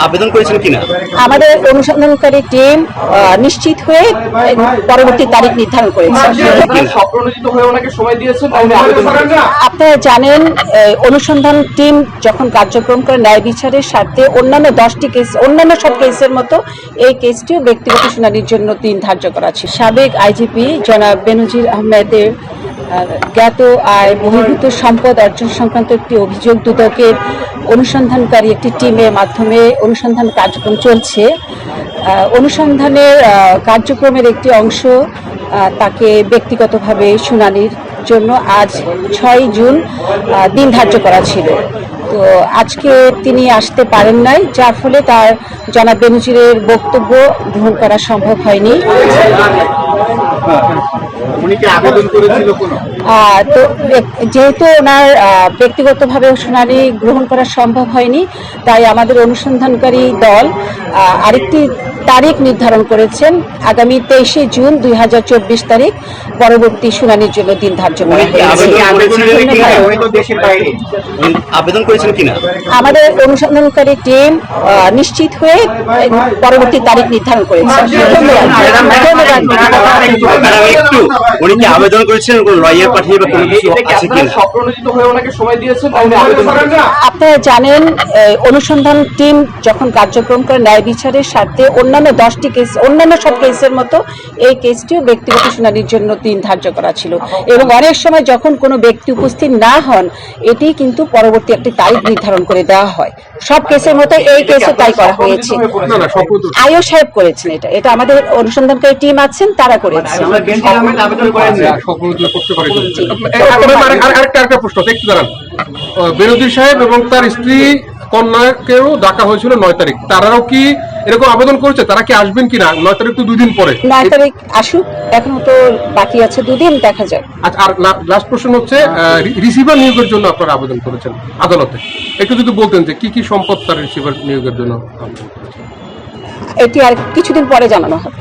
আবেদন করেছেন কিনা? আমাদের অনুসন্ধানকারী টিম নিশ্চিত হয়ে পরবর্তী তারিখ নির্ধারণ করেছে। আপনারা জানেন, অনুসন্ধান টিম যখন কার্যক্রম করে ন্যায় বিচারের সাথে অন্যান্য 10টি কেস, অন্যান্য সব কেসের মতো এই কেসটিও ব্যক্তিগত শুনানির জন্য দিন ধার্য করা আছে। সাবেক আইজিপি জনাব বেনজির আহমেদের জ্ঞাত আয় বহির্ভূত সম্পদ অর্জন সংক্রান্ত একটি অভিযোগ দুদকের অনুসন্ধানকারী একটি টিমের মাধ্যমে অনুসন্ধান কার্যক্রম চলছে। অনুসন্ধানের কার্যক্রমের একটি অংশ তাকে ব্যক্তিগতভাবে শুনানির জন্য আজ 6 জুন দিন ধার্য করা ছিল। তো আজকে তিনি আসতে পারেন নাই, যার ফলে তার জনাব বেনজিরের বক্তব্য গ্রহণ করা সম্ভব হয়নি। তো যেহেতু ওনার ব্যক্তিগতভাবে শুনানি গ্রহণ করা সম্ভব হয়নি, তাই আমাদের অনুসন্ধানকারী দল আরেকটি তারিখ নির্ধারণ করেছেন, আগামী 23শে জুন 2024 তারিখ পরবর্তী শুনানির জন্য দিন ধার্য করা হয়েছে। আবেদন করেছেন কিনা? আমাদের অনুসন্ধানকারী টিম নিশ্চিত হয়ে পরবর্তী তারিখ নির্ধারণ করেছে। উনি কি আবেদন করেছেন লয়ার পাঠিয়ে বা কোনো কিছু আছে কিনা? আপনারা জানেন, অনুসন্ধান টিম যখন কার্যক্রম করে ন্যায় বিচারের সাথে অন্যান্য 10টি কেস, অন্যান্য সব কেসের মতো এই কেসটিও ব্যক্তিগত শুনানির জন্য দিন ধার্য করা ছিল এবং অনেক সময় যখন কোনো ব্যক্তি উপস্থিত না হন, এটি কিন্তু পরবর্তী একটি তারিখ নির্ধারণ করে দেওয়া হয়। সব কেসের মতো এই কেসও তাই করা হয়েছে। আইও সাহেব করেছেন, এটা আমাদের অনুসন্ধানকারী টিম আছেন, তারা করেছেন। আরেকটা প্রশ্ন একটু দাঁড়ান। বেনজির সাহেব এবং তার স্ত্রী কন্যাকেও ডাকা হয়েছিল 9 তারিখ, তারাও কি এরকম আবেদন করেছে? তারা কি আসবেন কিনা? 9 তারিখ তো 2 দিন পরে। 9 তারিখ আসুক, এখনো তো বাকি আছে 2 দিন, দেখা যাক। আচ্ছা, আর লাস্ট প্রশ্ন হচ্ছে, রিসিভার নিয়োগের জন্য আপনারা আবেদন করেছেন আদালতে, একটু যদি বলতেন যে কি কি সম্পদ তার রিসিভার নিয়োগের জন্য আবেদন করেছেন? এটি আর কিছুদিন পরে জানানো হবে।